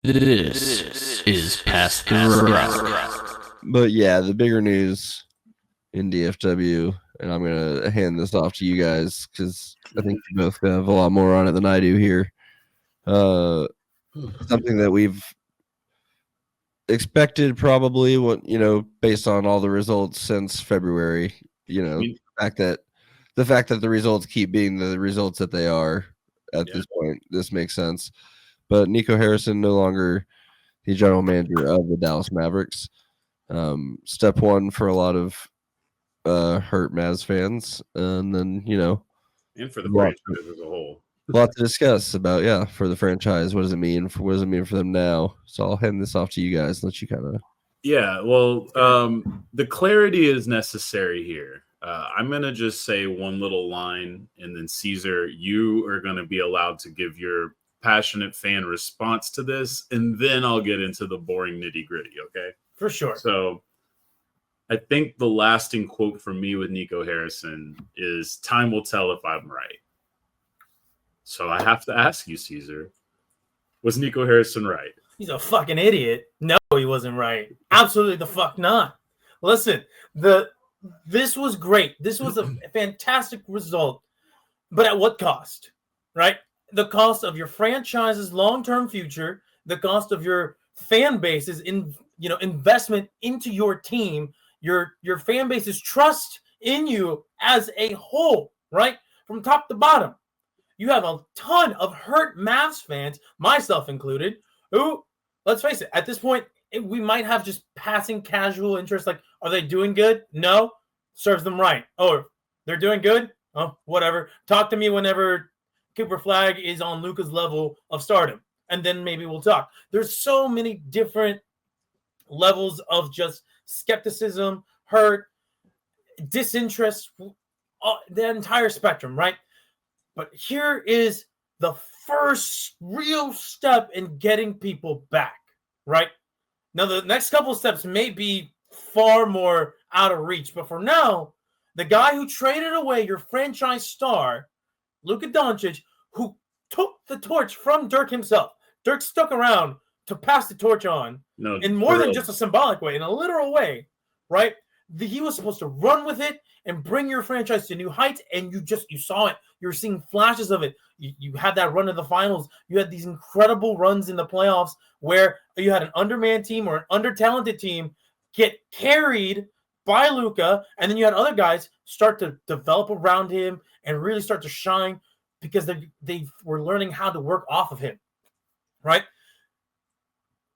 This is Past the Rock. But yeah, the bigger news in DFW, and I'm gonna hand this off to you guys because I think you both have a lot more on it than I do here. Something that we've expected, probably, based on all the results since February. The fact that the results keep being the results that they are at this point, this makes sense. But Nico Harrison no longer the general manager of the Dallas Mavericks. Step one for a lot of hurt Mavs fans, and then and for the franchise as a whole. A lot to discuss about, for the franchise. What does it mean? What does it mean for them now? So I'll hand this off to you guys. Let you kind of. Yeah, well, the clarity is necessary here. I'm going to just say one little line, and then Caesar, you are going to be allowed to give your passionate fan response to this, and then I'll get into the boring nitty-gritty, okay? For sure. So I think the lasting quote from me with Nico Harrison is, "Time will tell if I'm right." So I have to ask you, Caesar, was Nico Harrison right? He's a fucking idiot. No, he wasn't right. Absolutely the fuck not. Listen, this was great. This was a fantastic result. But at what cost? Right? The cost of your franchise's long-term future, the cost of your fan base's investment into your team, your fan base's trust in you as a whole, right? From top to bottom. You have a ton of hurt Mavs fans, myself included, who, let's face it, at this point, we might have just passing casual interest. Like, are they doing good? No. Serves them right. Oh, they're doing good? Oh, whatever. Talk to me whenever Cooper Flag is on Luka's level of stardom, and then maybe we'll talk. There's so many different levels of just skepticism, hurt, disinterest, the entire spectrum, right? But here is the first real step in getting people back, right? Now, the next couple of steps may be far more out of reach, but for now, the guy who traded away your franchise star, Luka Doncic, who took the torch from Dirk himself. Dirk stuck around to pass the torch on in more than just a symbolic way, in a literal way, right? He was supposed to run with it and bring your franchise to new heights, and you saw it. You're seeing flashes of it. You had that run to the finals. You had these incredible runs in the playoffs where you had an undermanned team or an under-talented team get carried by Luka, and then you had other guys start to develop around him and really start to shine because they were learning how to work off of him, right?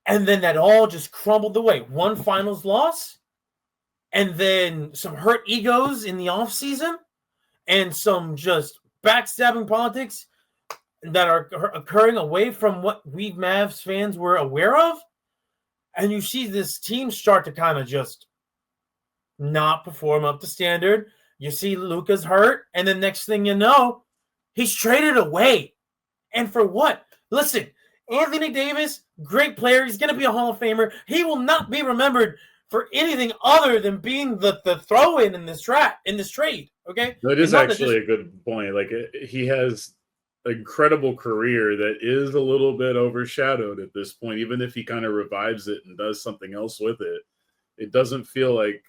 And then that all just crumbled away. One finals loss, and then some hurt egos in the offseason, and some just backstabbing politics that are occurring away from what we Mavs fans were aware of. And you see this team start to kind of just not perform up to standard. You see Luka's hurt, and the next thing you know, he's traded away. And for what? Listen, Anthony Davis, great player. He's going to be a Hall of Famer. He will not be remembered for anything other than being the throw-in in this trade. Okay, that is actually a good point. Like, he has an incredible career that is a little bit overshadowed at this point. Even if he kind of revives it and does something else with it, it doesn't feel like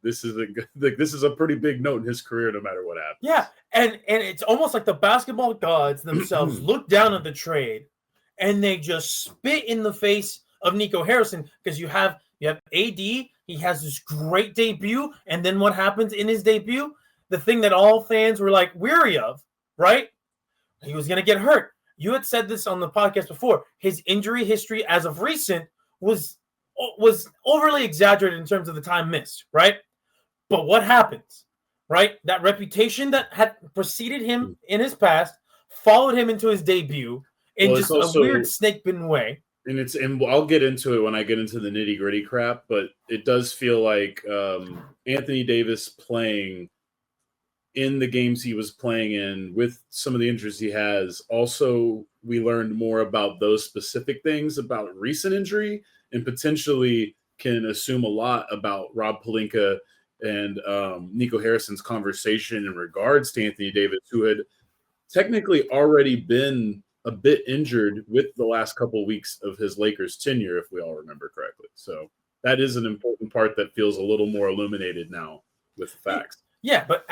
this is a pretty big note in his career, no matter what happens. Yeah, and it's almost like the basketball gods themselves look down at the trade, and they just spit in the face of Nico Harrison because you have AD. He has this great debut, and then what happens in his debut? The thing that all fans were like weary of, right? He was going to get hurt. You had said this on the podcast before. His injury history as of recent was overly exaggerated in terms of the time missed, right? But what happens, right? That reputation that had preceded him in his past followed him into his debut in just a weird snake-bitten way. And I'll get into it when I get into the nitty-gritty crap, but it does feel like Anthony Davis playing in the games he was playing in with some of the injuries he has. Also, we learned more about those specific things about recent injury and potentially can assume a lot about Rob Pelinka and Nico Harrison's conversation in regards to Anthony Davis, who had technically already been a bit injured with the last couple of weeks of his Lakers tenure, if we all remember correctly. So that is an important part that feels a little more illuminated now with the facts. Yeah, but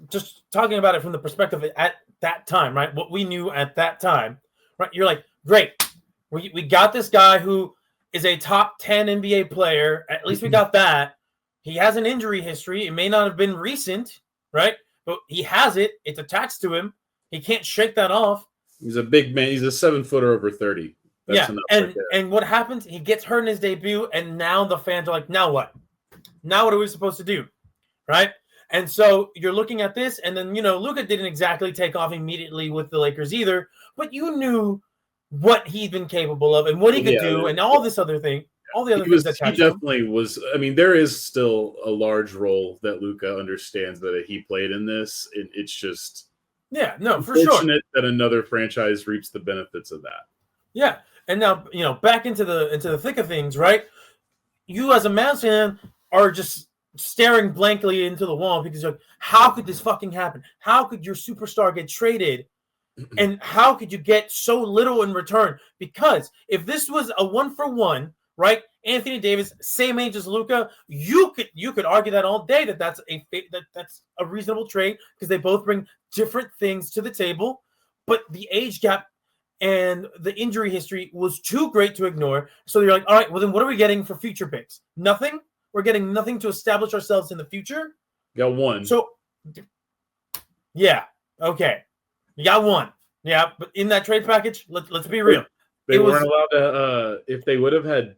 just talking about it from the perspective at that time, right? What we knew at that time, right? You're like, great, we got this guy who is a top 10 NBA player. At least we got that. He has an injury history. It may not have been recent, right? But he has it. It's attached to him. He can't shake that off. He's a big man. He's a 7-footer over 30. That's and what happens? He gets hurt in his debut, and now the fans are like, now what? Now what are we supposed to do, right? And so you're looking at this, and then, Luka didn't exactly take off immediately with the Lakers either, but you knew what he'd been capable of and what he could do and all this other thing, all the other things that he definitely was. I mean, there is still a large role that Luka understands that he played in this. It's just for sure. Unfortunate that another franchise reaps the benefits of that. Yeah, and now back into the thick of things, right? You as a Mavs fan are just staring blankly into the wall because you're like, how could this fucking happen? How could your superstar get traded? And how could you get so little in return? Because if this was a 1-for-1, right? Anthony Davis, same age as Luka, you could argue that all day that's a reasonable trade because they both bring different things to the table. But the age gap and the injury history was too great to ignore. So you're like, all right, well then what are we getting for future picks? Nothing? We're getting nothing to establish ourselves in the future? Got one. So, yeah, okay. You got one. Yeah, but in that trade package, let's be real. They weren't allowed to, if they would have had,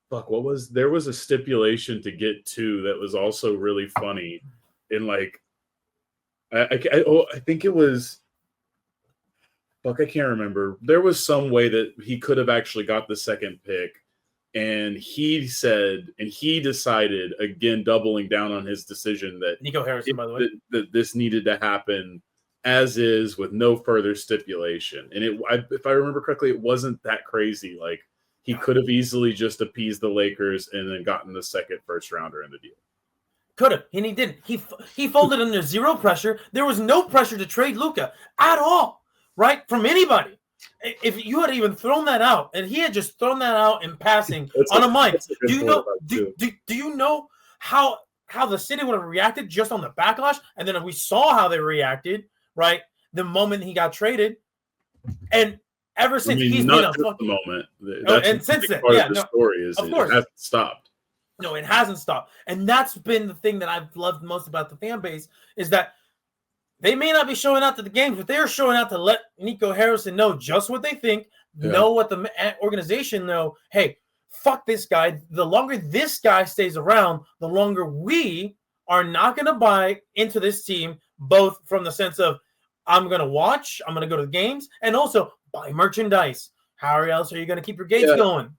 there was a stipulation to get two that was also really funny. In like, I think it was, I can't remember. There was some way that he could have actually got the second pick. And he said, and he decided, again, doubling down on his decision that Nico Harrison, by the way, that this needed to happen as is with no further stipulation. And if I remember correctly, it wasn't that crazy. Like he could have easily just appeased the Lakers and then gotten the second first rounder in the deal. Could have, and he didn't. He folded under zero pressure. There was no pressure to trade Luka at all, right? From anybody. If you had even thrown that out, and he had just thrown that out in passing on a mic, do you know how the city would have reacted just on the backlash? And then we saw how they reacted, right? The moment he got traded, and ever since he's been a fucking moment. And since then, the story is of course it hasn't stopped. No, it hasn't stopped, and that's been the thing that I've loved most about the fan base is that. They may not be showing out to the games, but they're showing out to let Nico Harrison know just what they think, know what the organization know. Hey, fuck this guy. The longer this guy stays around, the longer we are not going to buy into this team, both from the sense of I'm going to watch, I'm going to go to the games, and also buy merchandise. How else are you going to keep your gates going?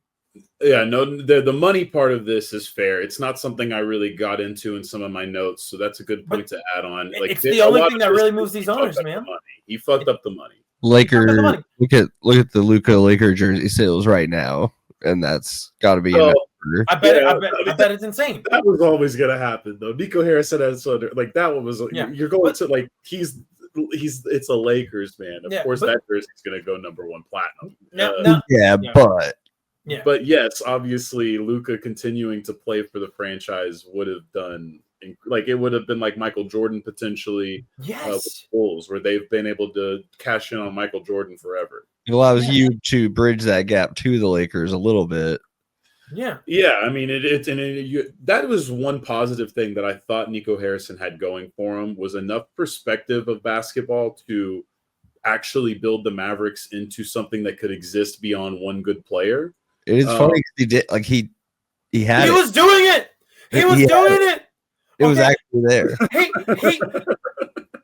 Yeah, no, the money part of this is fair. It's not something I really got into in some of my notes, so that's a good point to add on. Like it's the only thing that really moves these owners, man. He fucked up the money. Laker, look at the Luka Laker jersey sales right now, and that's got to be. I bet it's insane. That was always gonna happen, though. Nico Harrison has like that one was. You're going to like he's it's a Lakers man. Of course, that jersey's gonna go #1 platinum. But. Yeah. But yes, obviously, Luka continuing to play for the franchise would have done like it would have been like Michael Jordan potentially with Bulls, where they've been able to cash in on Michael Jordan forever. It allows you to bridge that gap to the Lakers a little bit. Yeah. I mean, that was one positive thing that I thought Nico Harrison had going for him was enough perspective of basketball to actually build the Mavericks into something that could exist beyond one good player. It is funny because he did like he had. He was doing it. He was doing it. It was actually there. Hey,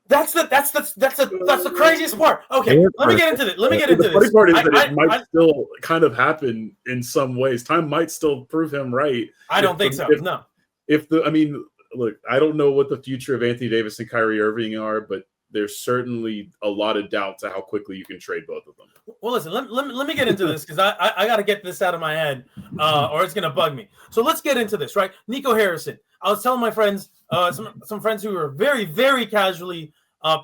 that's the craziest part. Okay, let me get into this. The funny part is that it might still kind of happen in some ways. Time might still prove him right. I don't think so. No. Look, I don't know what the future of Anthony Davis and Kyrie Irving are, but there's certainly a lot of doubt to how quickly you can trade both of them. Well, listen, let me get into this because I got to get this out of my head or it's going to bug me. So let's get into this, right? Nico Harrison. I was telling my friends, some friends who were very, very casually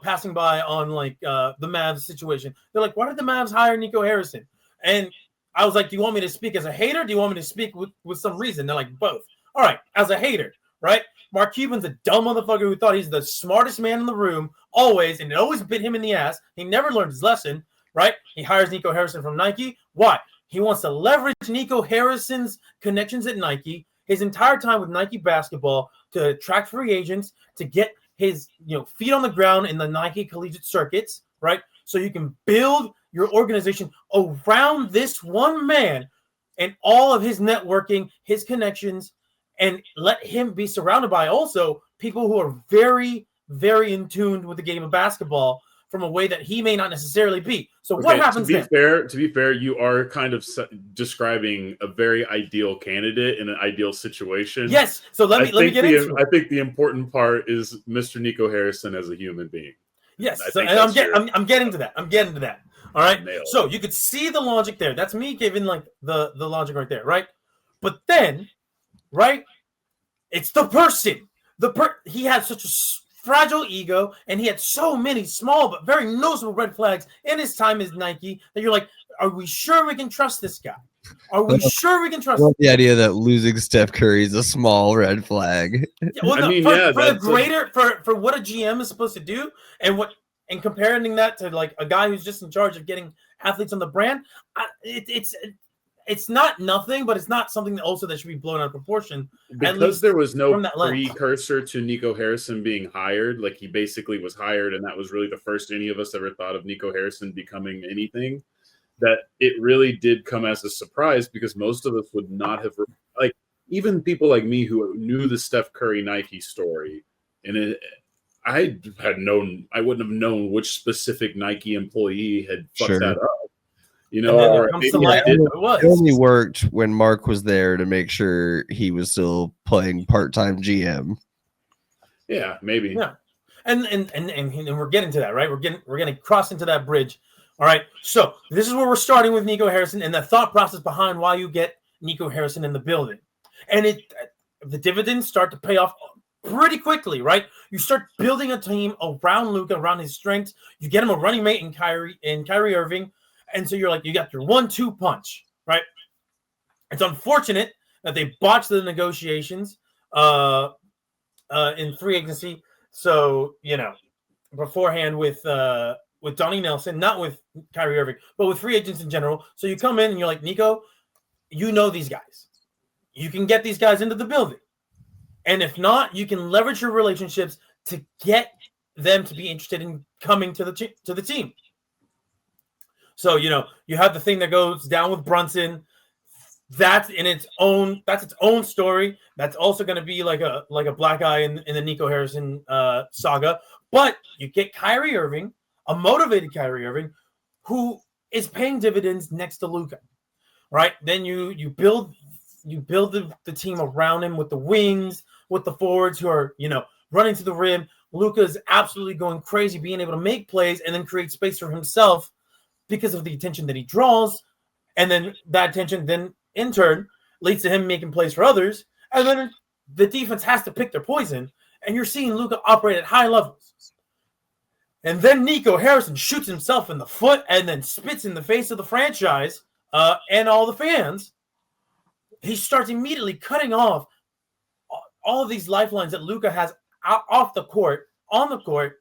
passing by on like the Mavs situation. They're like, why did the Mavs hire Nico Harrison? And I was like, do you want me to speak as a hater? Do you want me to speak with some reason? They're like, both. All right, as a hater, right? Mark Cuban's a dumb motherfucker who thought he's the smartest man in the room always, and it always bit him in the ass. He never learned his lesson, right? He hires Nico Harrison from Nike. Why? He wants to leverage Nico Harrison's connections at Nike, his entire time with Nike basketball, to attract free agents, to get his feet on the ground in the Nike collegiate circuits, right? So you can build your organization around this one man and all of his networking, his connections, and let him be surrounded by also people who are very, very in tune with the game of basketball from a way that he may not necessarily be. So what happens then? To be fair, you are kind of describing a very ideal candidate in an ideal situation. Yes. So let me get into it. I think the important part is Mr. Nico Harrison as a human being. Yes. So, and I'm getting to that. I'm getting to that. All right. So you could see the logic there. That's me giving like the logic right there, right? But then, right, it's the person. He had such a fragile ego, and he had so many small but very noticeable red flags in his time as Nike that you're like, are we sure we can trust this guy? Are we sure we can trust him? The idea that losing Steph Curry is a small red flag. Well, no, for what a GM is supposed to do, and comparing that to like a guy who's just in charge of getting athletes on the brand, it's not nothing, but it's not something that should be blown out of proportion. Because there was no precursor to Nico Harrison being hired. Like, he basically was hired, and that was really the first any of us ever thought of Nico Harrison becoming anything. That it really did come as a surprise, because most of us would not have, like, even people like me who knew the Steph Curry Nike story, and I wouldn't have known which specific Nike employee had fucked that up. Or it only worked when Mark was there to make sure he was still playing part-time GM. Yeah, maybe. Yeah, and we're getting to that, right? We're gonna cross into that bridge. All right. So this is where we're starting with Nico Harrison and the thought process behind why you get Nico Harrison in the building, and the dividends start to pay off pretty quickly, right? You start building a team around Luka, around his strengths. You get him a running mate in Kyrie Irving. And so you're like, you got your 1-2 punch, right? It's unfortunate that they botched the negotiations in free agency. So, beforehand with Donnie Nelson, not with Kyrie Irving, but with free agents in general. So you come in and you're like, Nico, you know these guys. You can get these guys into the building. And if not, you can leverage your relationships to get them to be interested in coming to the team. So, you have the thing that goes down with Brunson. That's its own story. That's also going to be like a black eye in the Nico Harrison saga. But you get Kyrie Irving, a motivated Kyrie Irving, who is paying dividends next to Luka, right? Then you build the team around him with the wings, with the forwards who are running to the rim. Luka is absolutely going crazy, being able to make plays and then create space for himself, because of the attention that he draws, and then that attention then in turn leads to him making plays for others, and then the defense has to pick their poison, and you're seeing Luka operate at high levels. And then Nico Harrison shoots himself in the foot and then spits in the face of the franchise and all the fans. He starts immediately cutting off all of these lifelines that Luka has on the court,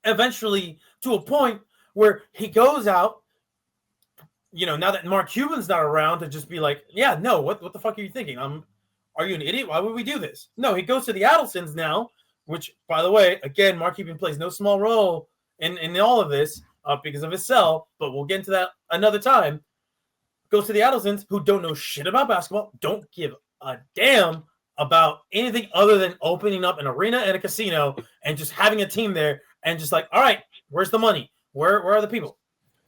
eventually to a point where he goes out, now that Mark Cuban's not around, to just be like, yeah, no, what the fuck are you thinking? Are you an idiot? Why would we do this? No, he goes to the Adelsons now, which, by the way, again, Mark Cuban plays no small role in all of this because of his sell, but we'll get into that another time. Goes to the Adelsons, who don't know shit about basketball, don't give a damn about anything other than opening up an arena and a casino and just having a team there and just like, all right, where's the money? Where are the people?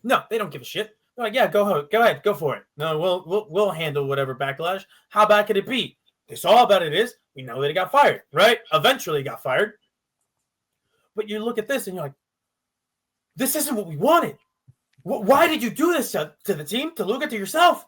No, they don't give a shit. They're like, yeah, go ahead, go for it. No, we'll handle whatever backlash. How bad could it be? They saw how bad it is. We know that he got fired, right? Eventually he got fired. But you look at this and you're like, this isn't what we wanted. Why did you do this to the team, to Luka, to yourself?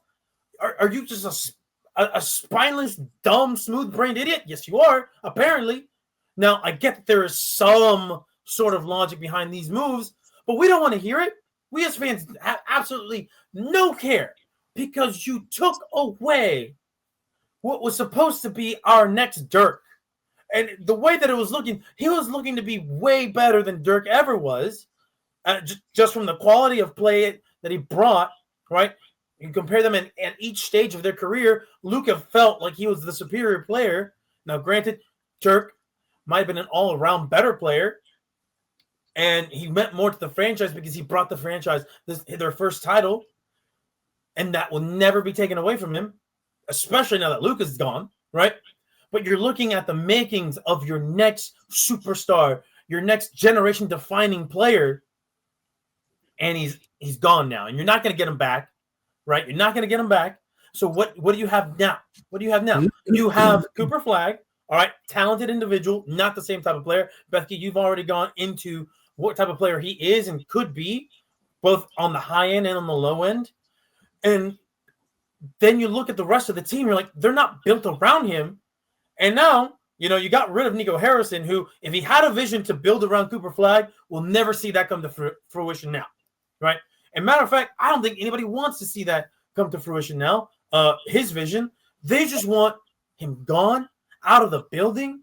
Are you just a spineless, dumb, smooth-brained idiot? Yes, you are, apparently. Now, I get that there is some sort of logic behind these moves, but we don't want to hear it. We as fans have absolutely no care because you took away what was supposed to be our next Dirk. And the way that it was looking, he was looking to be way better than Dirk ever was, just from the quality of play that he brought, right? You compare them at each stage of their career, Luka felt like he was the superior player. Now, granted, Dirk might have been an all-around better player, and he meant more to the franchise because he brought the franchise their first title, and that will never be taken away from him, especially now that Luka's gone, right? But you're looking at the makings of your next superstar, your next generation-defining player, and he's gone now, and you're not going to get him back, right? You're not going to get him back. So what do you have now? What do you have now? You have Cooper Flagg, all right, talented individual, not the same type of player. Bethke, you've already gone into what type of player he is and could be, both on the high end and on the low end. And then you look at the rest of the team, you're like, they're not built around him. And now, you got rid of Nico Harrison, who, if he had a vision to build around Cooper Flagg, we'll never see that come to fruition now, right? And matter of fact, I don't think anybody wants to see that come to fruition now. His vision, they just want him gone, out of the building,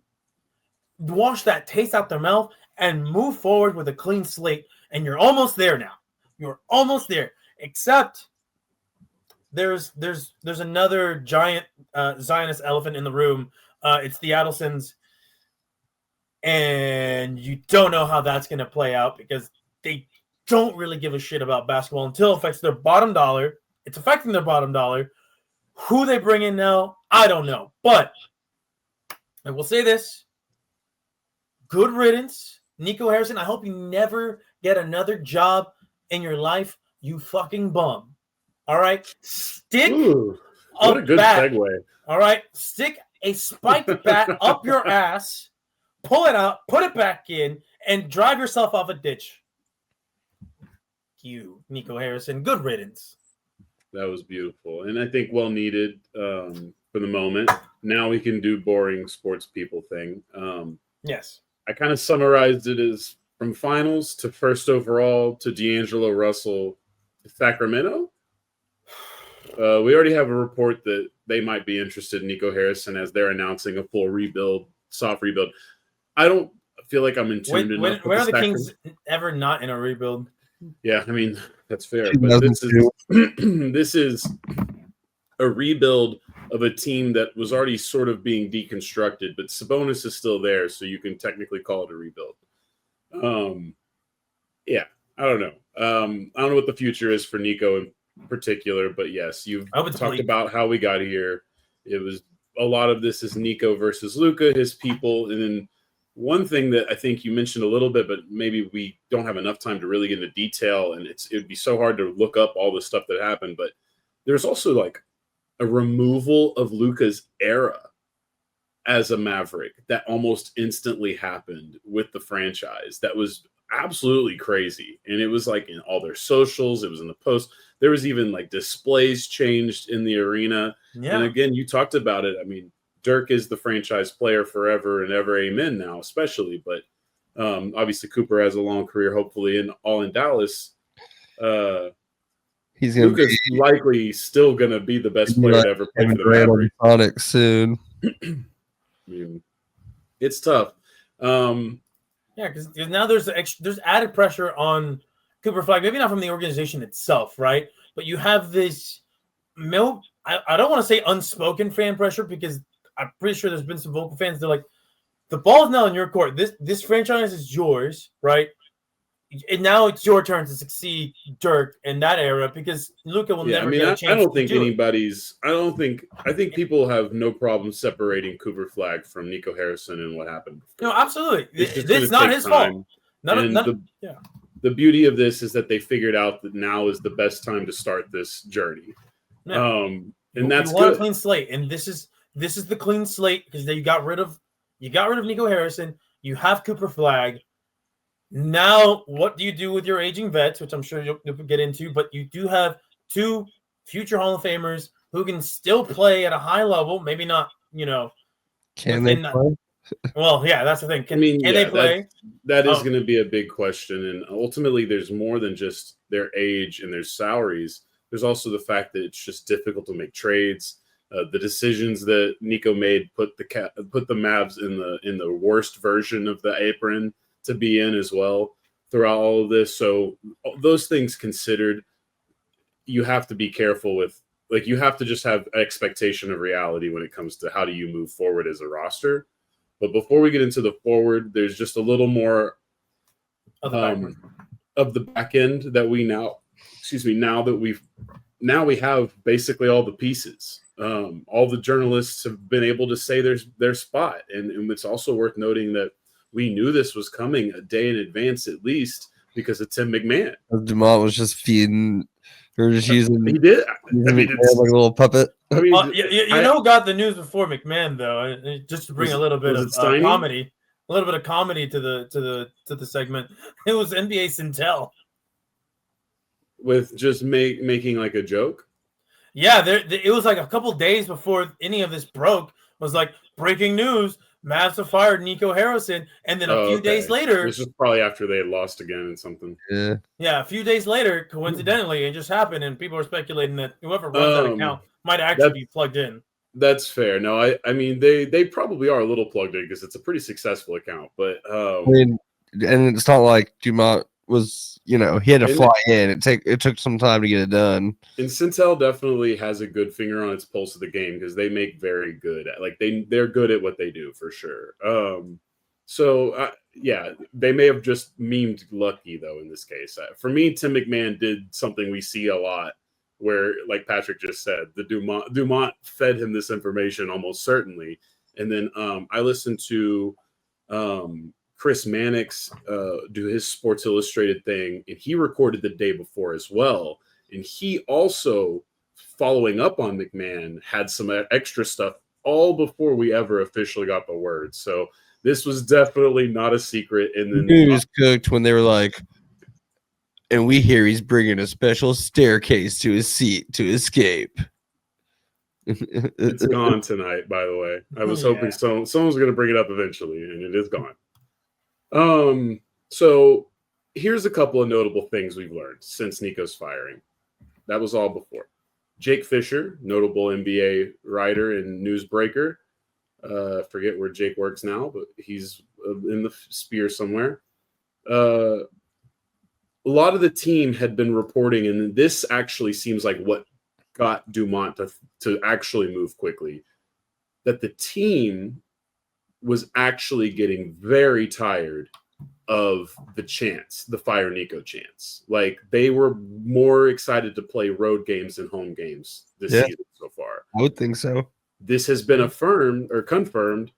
wash that taste out their mouth, and move forward with a clean slate. And you're almost there now. You're almost there. Except there's another giant Zionist elephant in the room. It's the Adelsons. And you don't know how that's going to play out because they don't really give a shit about basketball until it affects their bottom dollar. It's affecting their bottom dollar. Who they bring in now, I don't know. But I will say this. Good riddance. Nico Harrison, I hope you never get another job in your life, you fucking bum. All right? Stick what a good bat. segue. All right? Stick a spiked bat up your ass, pull it out, put it back in, and drive yourself off a ditch. You, Nico Harrison. Good riddance. That was beautiful. And I think well needed for the moment. Now we can do boring sports people thing. Yes. I kind of summarized it as from finals to first overall to D'Angelo Russell to Sacramento. We already have a report that they might be interested in Nico Harrison as they're announcing a full rebuild, soft rebuild. I don't feel like I'm in tune enough. When are the Kings ever not in a rebuild? Yeah, I mean, that's fair. But this is a rebuild of a team that was already sort of being deconstructed, but Sabonis is still there, so you can technically call it a rebuild. Yeah, I don't know. I don't know what the future is for Nico in particular, but yes, you've talked about how we got here. It was a lot of this is Nico versus Luka, his people, and then one thing that I think you mentioned a little bit, but maybe we don't have enough time to really get into detail, and it would be so hard to look up all the stuff that happened, but there's also like a removal of Luka's era as a Maverick that almost instantly happened with the franchise. That was absolutely crazy. And it was like in all their socials, it was in the post. There was even like displays changed in the arena. Yeah. And again, you talked about it. I mean, Dirk is the franchise player forever and ever. Amen now, especially. But obviously Cooper has a long career, hopefully, and all in Dallas. Luka's likely still going to be the best player to ever play for the Mavericks. Sonic soon. I mean, it's tough. Yeah, because now there's added pressure on Cooper Flagg. Maybe not from the organization itself, right? But you have this I don't want to say unspoken fan pressure because I'm pretty sure there's been some vocal fans. They're like, the ball's now in your court. This franchise is yours, right? And now it's your turn to succeed Dirk in that era because Luka will never get a chance. I think people have no problem separating Cooper Flagg from Nico Harrison and what happened before. No, absolutely. It's not his fault. The beauty of this is that they figured out that now is the best time to start this journey. Yeah. And that's good. A clean slate, and this is the clean slate because you got rid of Nico Harrison. You have Cooper Flagg. Now, what do you do with your aging vets, which I'm sure you'll get into, but you do have two future Hall of Famers who can still play at a high level, maybe not, Can they play? Well, yeah, that's the thing. Can yeah, they play? That is going to be a big question, and ultimately, there's more than just their age and their salaries. There's also the fact that it's just difficult to make trades. The decisions that Nico made put the Mavs in the worst version of the apron to be in as well throughout all of this. So those things considered, you have to be careful with, like, you have to just have expectation of reality when it comes to how do you move forward as a roster. But before we get into the forward, there's just a little more of the back end that we now we have basically all the pieces. All the journalists have been able to say their spot. And it's also worth noting that we knew this was coming a day in advance, at least, because of Tim McMahon. Dumont was just feeding, or just using. He did. Like a little puppet. I mean, you know, got the news before McMahon, though, just to bring a little bit of comedy, a little bit of comedy to the segment. It was NBA Sintel with just making like a joke. Yeah, it was like a couple days before any of this broke. Was like breaking news: Mavs have fired Nico Harrison, and then a few days later, this was probably after they had lost again and something. Yeah, a few days later, coincidentally, it just happened, and people are speculating that whoever runs that account might actually be plugged in. That's fair. No, I mean they probably are a little plugged in because it's a pretty successful account, but I mean, and it's not like Dumont was, he had to fly in. It took some time to get it done. And Sintel definitely has a good finger on its pulse of the game because they make very good they're good at what they do for sure. Yeah, they may have just memed lucky though in this case. For me, Tim McMahon did something we see a lot where, like Patrick just said, the Dumont fed him this information almost certainly. And then I listened to Chris Mannix do his Sports Illustrated thing, and he recorded the day before as well. And he also, following up on McMahon, had some extra stuff all before we ever officially got the word. So this was definitely not a secret. And then news cooked when they were like, and we hear he's bringing a special staircase to his seat to escape. It's gone tonight, by the way. I was hoping someone's going to bring it up eventually, and it is gone. So here's a couple of notable things we've learned since Nico's firing. That was all before. Jake Fisher, notable NBA writer and newsbreaker. Forget where Jake works now, but he's in the sphere somewhere. A lot of the team had been reporting, and this actually seems like what got Dumont to actually move quickly, that the team was actually getting very tired of the Fire Nico chants. Like, they were more excited to play road games than home games this season so far. I would think so. This has been confirmed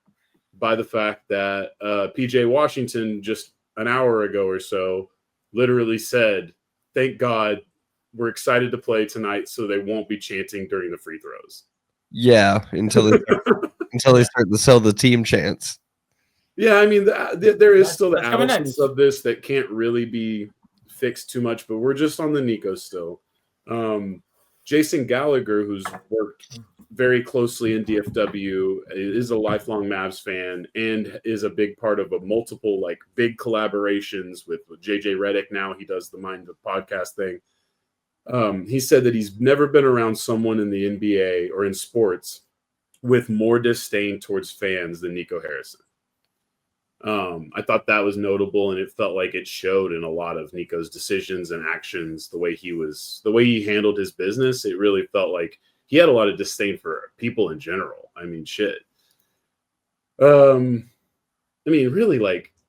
by the fact that PJ Washington just an hour ago or so literally said, "Thank God we're excited to play tonight so they won't be chanting during the free throws." Yeah, until they start to sell the team chants. Yeah, I mean, there is still the absence of this that can't really be fixed too much, but we're just on the Nico still. Jason Gallagher, who's worked very closely in DFW, is a lifelong Mavs fan and is a big part of multiple big collaborations with JJ Redick. Now he does the Mind the Podcast thing. He said that he's never been around someone in the NBA or in sports with more disdain towards fans than Nico Harrison. I thought that was notable, and it felt like it showed in a lot of Nico's decisions and actions, the way he handled his business. It really felt like he had a lot of disdain for people in general. I mean, shit. Really,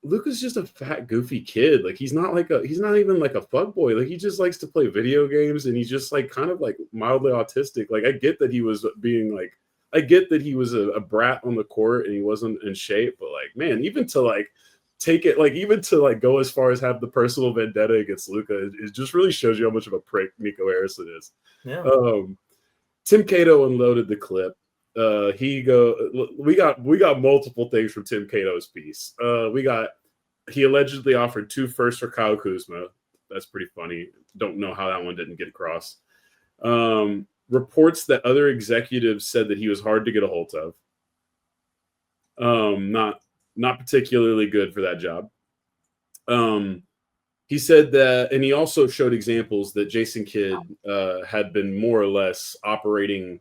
Luka's just a fat, goofy kid. He's not even like a fuckboy. He just likes to play video games, and he's just kind of mildly autistic. I get that he was being I get that he was a brat on the court and he wasn't in shape, but man, even to take it, even to go as far as have the personal vendetta against Luka, it just really shows you how much of a prick Nico Harrison is. Yeah. Tim Cato unloaded the clip. We got multiple things from Tim Cato's piece. He allegedly offered 2 firsts for Kyle Kuzma. That's pretty funny. Don't know how that one didn't get across. Reports that other executives said that he was hard to get a hold of. Not not particularly good for that job. He said that, and he also showed examples that Jason Kidd had been more or less operating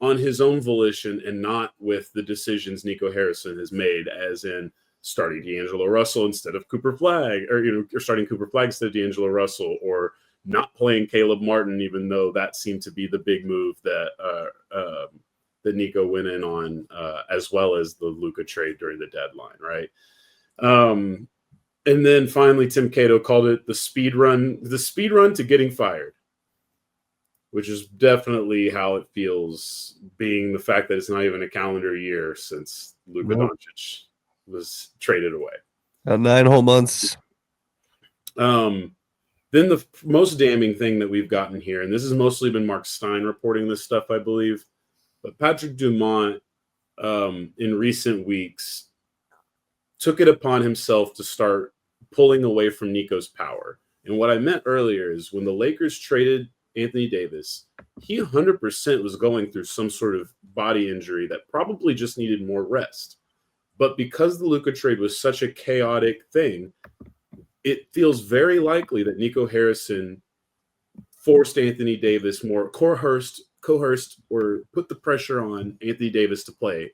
on his own volition and not with the decisions Nico Harrison has made, as in starting D'Angelo Russell instead of Cooper Flagg, or starting Cooper Flagg instead of D'Angelo Russell, or not playing Caleb Martin, even though that seemed to be the big move that that Nico went in on, as well as the Luka trade during the deadline, right? And then finally, Tim Cato called it the speed run to getting fired, which is definitely how it feels, being the fact that it's not even a calendar year since Luka Doncic was traded away. 9 whole months. Then the most damning thing that we've gotten here, and this has mostly been Mark Stein reporting this stuff, I believe, but Patrick Dumont in recent weeks took it upon himself to start pulling away from Nico's power. And what I meant earlier is when the Lakers traded Anthony Davis, he 100% was going through some sort of body injury that probably just needed more rest. But because the Luka trade was such a chaotic thing, it feels very likely that Nico Harrison forced Anthony Davis more, coerced or put the pressure on Anthony Davis to play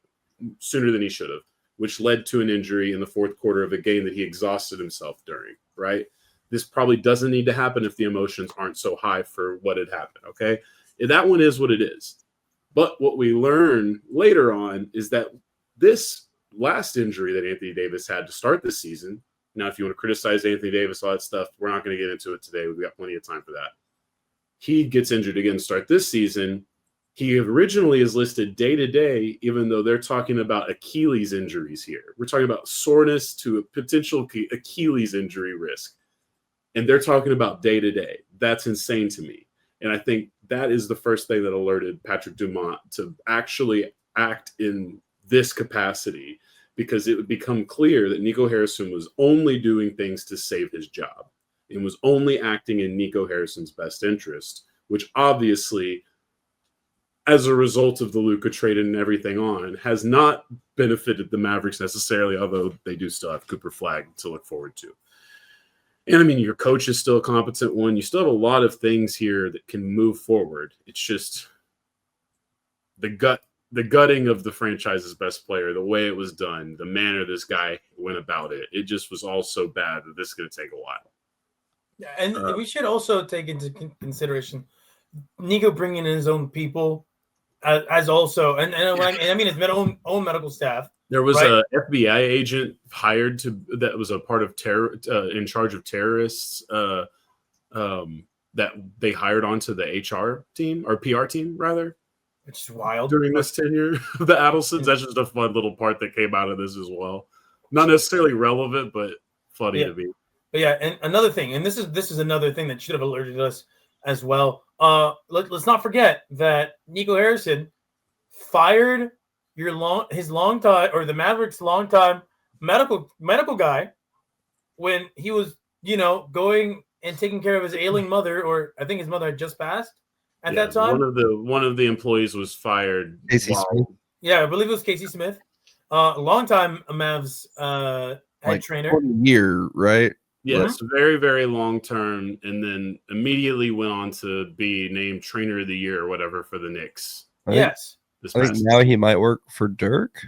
sooner than he should have, which led to an injury in the fourth quarter of a game that he exhausted himself during, right? This probably doesn't need to happen if the emotions aren't so high for what had happened, okay? That one is what it is. But what we learn later on is that this last injury that Anthony Davis had to start this season, now, if you want to criticize Anthony Davis, all that stuff, we're not going to get into it today. We've got plenty of time for that. He gets injured again to start this season. He originally is listed day-to-day, even though they're talking about Achilles injuries here. We're talking about soreness to a potential Achilles injury risk. And they're talking about day-to-day. That's insane to me. And I think that is the first thing that alerted Patrick Dumont to actually act in this capacity, because it would become clear that Nico Harrison was only doing things to save his job and was only acting in Nico Harrison's best interest, which obviously, as a result of the Luka trade and everything on, has not benefited the Mavericks necessarily, although they do still have Cooper Flagg to look forward to. And I mean, your coach is still a competent one. You still have a lot of things here that can move forward. It's just the gutting of the franchise's best player, the way it was done, the manner this guy went about it. It just was all so bad that this is going to take a while. Yeah, and we should also take into consideration Nico bringing in his own people as also, and I mean his own medical staff. There was a FBI agent hired that was a part of in charge of terrorists that they hired onto the HR team, or PR team rather. Which is wild. During this tenure of the Adelsons. That's just a fun little part that came out of this as well. Not necessarily relevant, but funny to me. But yeah, and another thing, and this is another thing that should have alerted us as well. Let's not forget that Nico Harrison fired the Mavericks' longtime medical guy when he was, going and taking care of his ailing mother, or I think his mother had just passed at that time. One of the employees was fired. Casey Smith. Yeah, I believe it was Casey Smith. Longtime Mavs head trainer. 20 year, right? Yes, very, very long term, and then immediately went on to be named Trainer of the Year or whatever for the Knicks. Yes. I think now he might work for Dirk.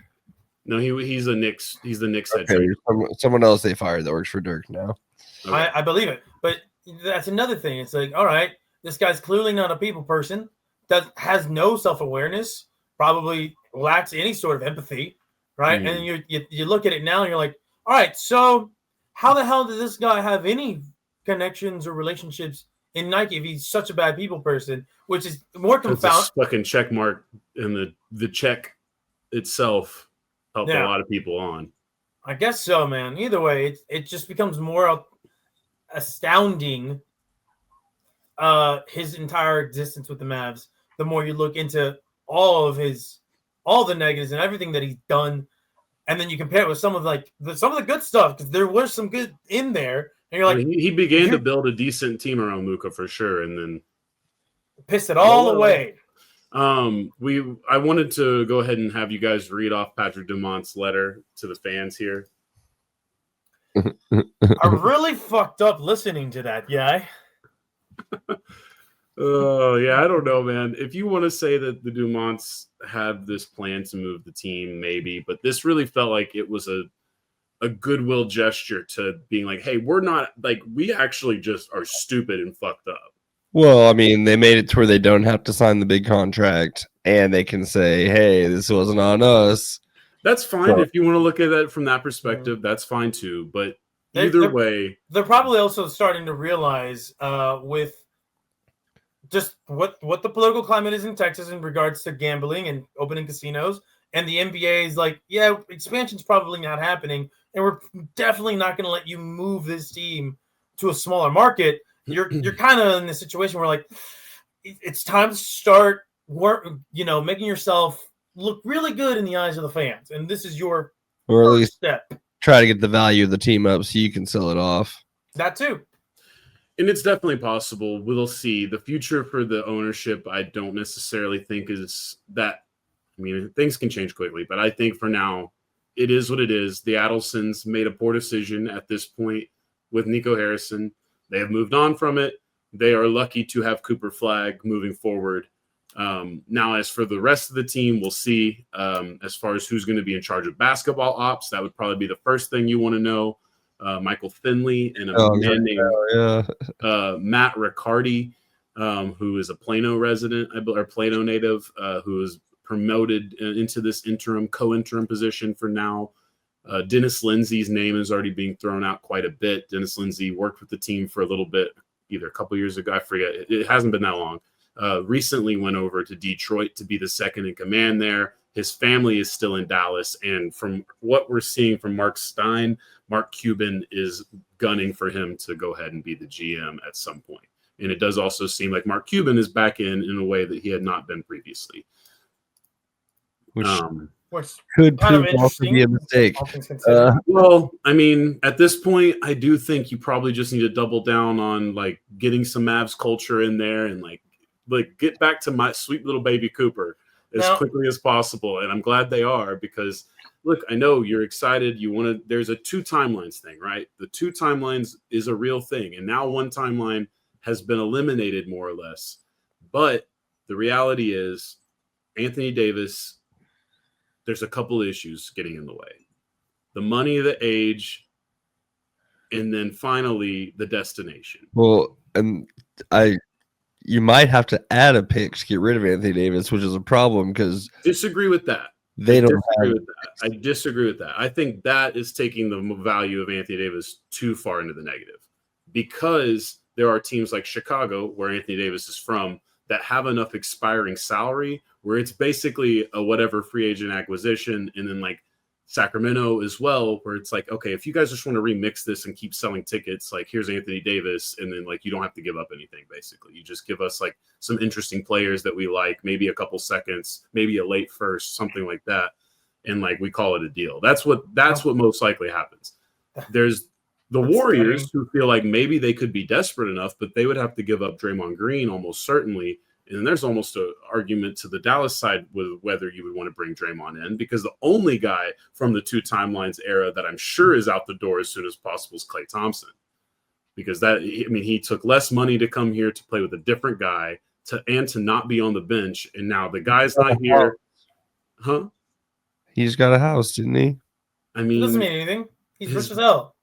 No, he's the Knicks head Okay, trainer. someone else they fired that works for Dirk now. Okay. I believe it. But that's another thing. It's like, all right, this guy's clearly not a people person, that has no self-awareness, probably lacks any sort of empathy, right? And you look at it now and you're like, all right, so how the hell did this guy have any connections or relationships in Nike if he's such a bad people person, which is more confounding. Fucking check mark, and the check itself helped a lot of people on. I guess so, man. Either way, it just becomes more astounding his entire existence with the Mavs the more you look into all the negatives and everything that he's done, and then you compare it with some of the good stuff, because there was some good in there, and you're like, he began to build a decent team around Luka for sure, and then pissed it all away. I wanted to go ahead and have you guys read off Patrick Dumont's letter to the fans here. I really fucked up listening to that guy. Oh, yeah, I don't know, man. If you want to say that the Dumonts have this plan to move the team, maybe, but this really felt like it was a goodwill gesture to being like, hey, we're not like we actually just are stupid and fucked up. Well, I mean, they made it to where they don't have to sign the big contract, and they can say, "Hey, this wasn't on us." That's fine if you want to look at it from that perspective. That's fine too. But either way, they're probably also starting to realize with just what the political climate is in Texas in regards to gambling and opening casinos, and the NBA is like, yeah, expansion's probably not happening, and we're definitely not going to let you move this team to a smaller market. You're kind of in a situation where like it's time to start making yourself look really good in the eyes of the fans, and this is your or at least step. Try to get the value of the team up so you can sell it off. That too. And it's definitely possible. We'll see. The future for the ownership, I don't necessarily think is that. I mean, things can change quickly, but I think for now, it is what it is. The Adelsons made a poor decision at this point with Nico Harrison. They have moved on from it. They are lucky to have Cooper Flagg moving forward. Now, as for the rest of the team, we'll see. As far as who's going to be in charge of basketball ops, that would probably be the first thing you want to know. Michael Finley and a man named Matt Riccardi, who is a Plano resident or Plano native, who is promoted into this co-interim position for now. Dennis Lindsay's name is already being thrown out quite a bit. Dennis Lindsay worked with the team for a little bit, either a couple years ago. I forget. It hasn't been that long. Recently went over to Detroit to be the second in command there. His family is still in Dallas. And from what we're seeing from Mark Stein, Mark Cuban is gunning for him to go ahead and be the GM at some point. And it does also seem like Mark Cuban is back in a way that he had not been previously. Which could prove also be a mistake. Well, I mean, at this point, I do think you probably just need to double down on like getting some Mavs culture in there and like get back to my sweet little baby Cooper as quickly as possible. And I'm glad they are because, look, I know you're excited. You want to – there's a 2 timelines thing, right? The 2 timelines is a real thing. And now 1 timeline has been eliminated more or less. But the reality is Anthony Davis, there's a couple issues getting in the way. The money, the age, and then finally the destination. Well, and you might have to add a pick to get rid of Anthony Davis, which is a problem because disagree with that. I disagree with that. I think that is taking the value of Anthony Davis too far into the negative because there are teams like Chicago, where Anthony Davis is from, that have enough expiring salary where it's basically a whatever free agent acquisition. And then like Sacramento as well, where it's like, okay, if you guys just want to remix this and keep selling tickets, like here's Anthony Davis. And then like, you don't have to give up anything. Basically, you just give us like some interesting players that we like, maybe a couple seconds, maybe a late first, something like that. And like, we call it a deal. That's what most likely happens. There's the Warriors who feel like maybe they could be desperate enough, but they would have to give up Draymond Green almost certainly. And there's almost an argument to the Dallas side with whether you would want to bring Draymond in, because the only guy from the 2 timelines era that I'm sure is out the door as soon as possible is Klay Thompson, because he took less money to come here to play with a different guy to not be on the bench. And now the guy's not here. Huh? He just got a house, didn't he? I mean, it doesn't mean anything. He's rich as hell.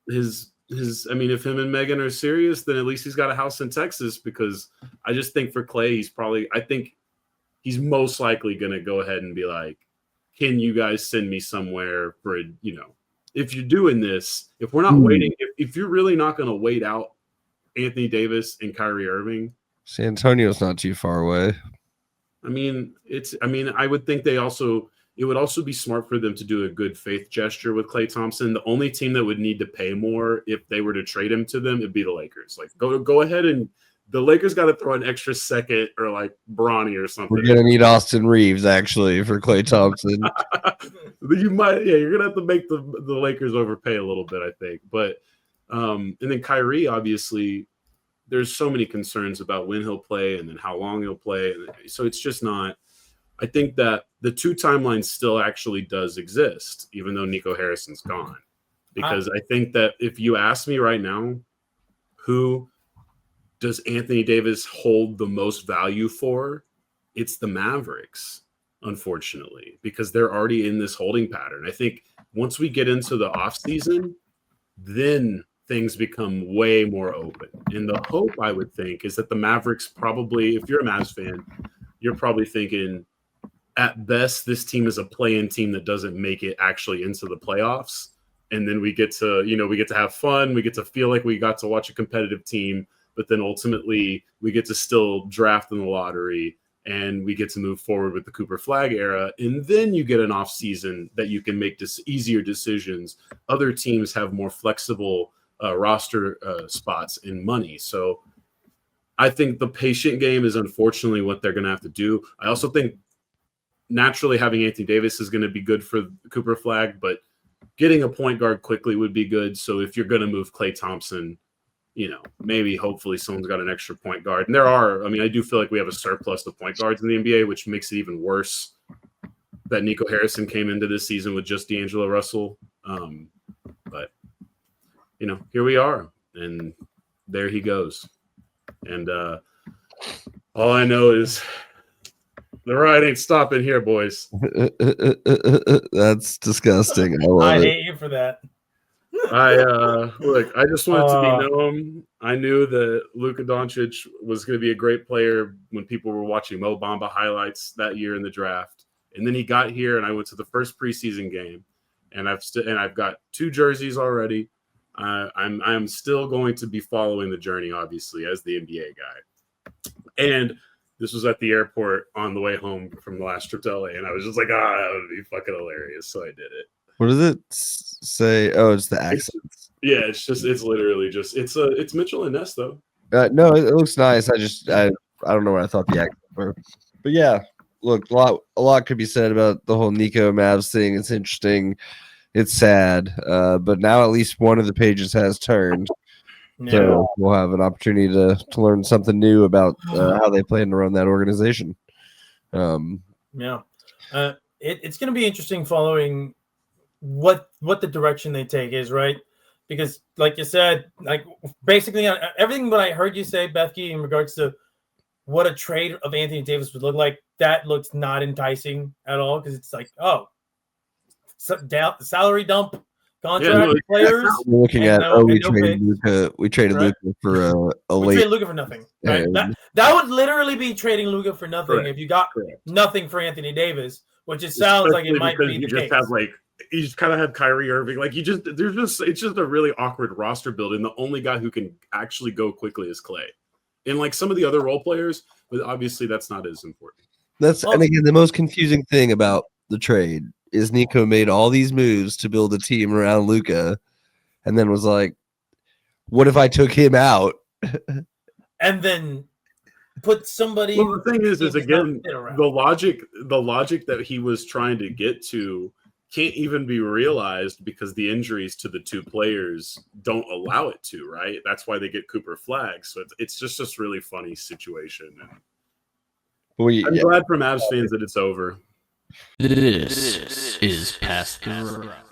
If him and Megan are serious, then at least he's got a house in Texas, because I just think for Klay, I think he's most likely going to go ahead and be like, can you guys send me somewhere for, if you're doing this, if we're not waiting, if you're really not going to wait out Anthony Davis and Kyrie Irving. San Antonio's not too far away. I would think it would also be smart for them to do a good faith gesture with Klay Thompson. The only team that would need to pay more if they were to trade him to them, it'd be the Lakers. Like, go ahead, and the Lakers got to throw an extra second or like Bronny or something. We're gonna need Austin Reeves actually for Klay Thompson. You're gonna have to make the Lakers overpay a little bit, I think. But and then Kyrie, obviously, there's so many concerns about when he'll play and then how long he'll play, and so it's just not. I think that the two timelines still actually does exist, even though Nico Harrison's gone. Because I think that if you ask me right now, who does Anthony Davis hold the most value for? It's the Mavericks, unfortunately, because they're already in this holding pattern. I think once we get into the offseason, then things become way more open. And the hope, I would think, is that the Mavericks probably, if you're a Mavs fan, you're probably thinking, at best, this team is a play-in team that doesn't make it actually into the playoffs. And then we get to, we get to have fun. We get to feel like we got to watch a competitive team, but then ultimately we get to still draft in the lottery and we get to move forward with the Cooper Flag era. And then you get an off season that you can make easier decisions. Other teams have more flexible roster spots and money. So I think the patient game is unfortunately what they're going to have to do. I also think naturally having Anthony Davis is going to be good for Cooper Flag, but getting a point guard quickly would be good. So if you're going to move Klay Thompson, maybe hopefully someone's got an extra point guard. And I do feel like we have a surplus of point guards in the NBA, which makes it even worse that Nico Harrison came into this season with just D'Angelo Russell. But here we are, and there he goes. And all I know is the ride ain't stopping here, boys. That's disgusting. I hate you for that. I just wanted to be known. I knew that Luka Doncic was going to be a great player when people were watching Mo Bamba highlights that year in the draft. And then he got here, and I went to the first preseason game, and I've got 2 jerseys already. I'm still going to be following the journey, obviously, as the NBA guy. And this was at the airport on the way home from the last trip to LA, and I was just like, that would be fucking hilarious. So I did it. What does it say? Oh, it's the accents. It's literally just it's Mitchell and Ness though. No, it looks nice. I don't know what I thought the accents were, but yeah, look, a lot could be said about the whole Nico Mavs thing. It's interesting. It's sad, but now at least one of the pages has turned. Yeah. So we'll have an opportunity to learn something new about how they plan to run that organization. It's going to be interesting following what the direction they take is, right? Because like you said, like basically everything that I heard you say, Bethke, in regards to what a trade of Anthony Davis would look like, that looks not enticing at all, because it's like, salary dump contract players. We're looking at we traded Luka. We traded Luka for we traded Luka for nothing. Right? That would literally be trading Luka for nothing if you got nothing for Anthony Davis, which it sounds like it might be the case. You just kind of have Kyrie Irving. Like it's just a really awkward roster building. The only guy who can actually go quickly is Klay. And like some of the other role players, but obviously that's not as important. And again, the most confusing thing about the trade is Nico made all these moves to build a team around Luka, and then was like, "What if I took him out?" and then put somebody. Well, the thing is again, the logic that he was trying to get to can't even be realized because the injuries to the 2 players don't allow it to. Right? That's why they get Cooper Flag. So it's just this really funny situation. I'm glad for Mavs fans that it's over. This is Past the Rock.